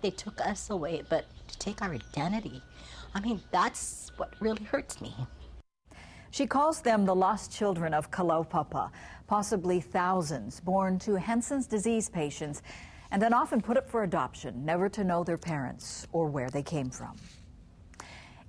they took us away, but to take our identity, I mean, that's what really hurts me. She calls them the lost children of Kalaupapa, possibly thousands born to Hansen's disease patients and then often put up for adoption, never to know their parents or where they came from.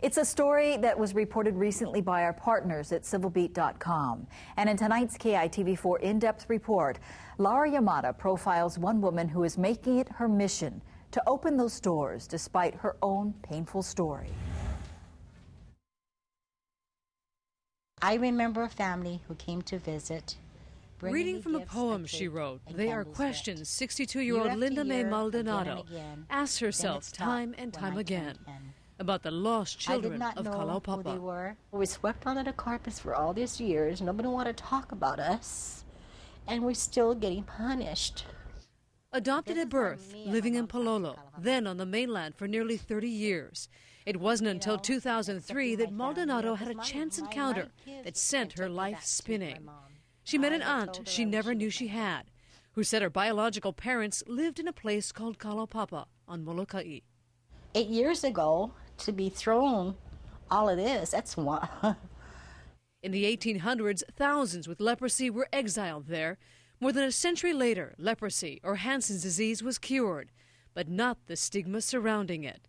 It's a story that was reported recently by our partners at civilbeat.com. And in tonight's KITV4 in-depth report, Laura Yamada profiles one woman who is making it her mission to open those doors despite her own painful story. I remember a family who came to visit. Reading from a poem she wrote, they are questions 62-year-old Linda Mae Maldonado asks herself time and time again about the lost children of Kalaupapa. We swept under the carpets for all these years. Nobody wanted to talk about us, and we're still getting punished. Adopted at birth, living in Pololo, then on the mainland for nearly 30 years. It wasn't until 2003 that Maldonado had a chance encounter that sent her life spinning. She met an aunt she never knew she had, who said her biological parents lived in a place called Kalaupapa on Molokai. 8 years ago, to be thrown all of this, that's one. In the 1800s, thousands with leprosy were exiled there. More than a century later, leprosy, or Hansen's disease, was cured, but not the stigma surrounding it.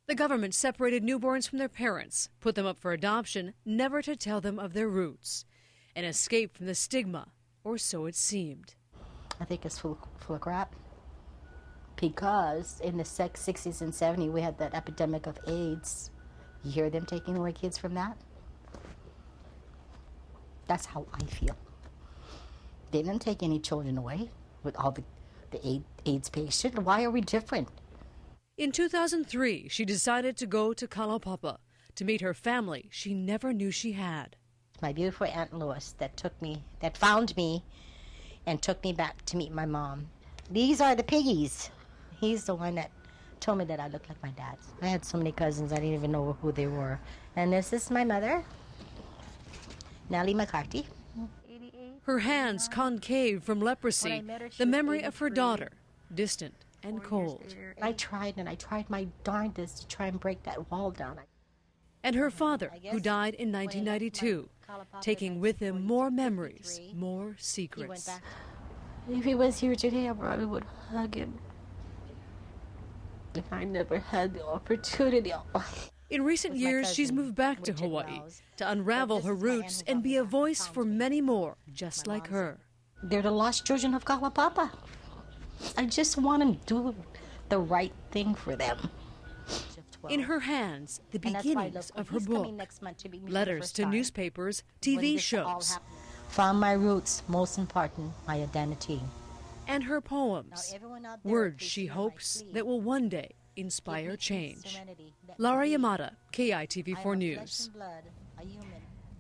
The government separated newborns from their parents, put them up for adoption, never to tell them of their roots. An escape from the stigma, or so it seemed. I think it's full of crap. Because in the 60s and 70s, we had that epidemic of AIDS. You hear them taking away kids from that? That's how I feel. They didn't take any children away with all the AIDS patients. Why are we different? In 2003, she decided to go to Kalaupapa to meet her family she never knew she had. My beautiful Aunt Lois that found me and took me back to meet my mom. These are the piggies. He's the one that told me that I looked like my dad. I had so many cousins, I didn't even know who they were. And this is my mother, Nellie McCarthy. Her hands concave from leprosy, the memory of her daughter, distant and cold. I tried my darndest to try and break that wall down. And her father, who died in 1992, taking with him more memories, more secrets. If he was here today, I probably would hug him. If I never had the opportunity. In recent years, she's moved back to Hawaii to unravel her roots and be a voice for many more just like her. They're the lost children of Kalaupapa. I just want to do the right thing for them. In her hands, the beginnings of her book, letters to newspapers, TV shows. From my roots, most important, my identity. And her poems, words she hopes that will one day inspire change. Laura Yamada, KITV4 News.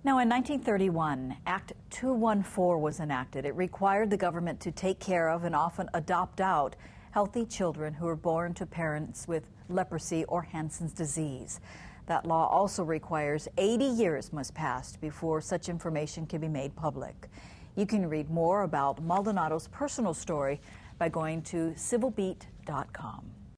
Now, in 1931, Act 214 was enacted. It required the government to take care of and often adopt out healthy children who were born to parents with leprosy or Hansen's disease. That law also requires 80 years must pass before such information can be made public. You can read more about Maldonado's personal story by going to civilbeat.com.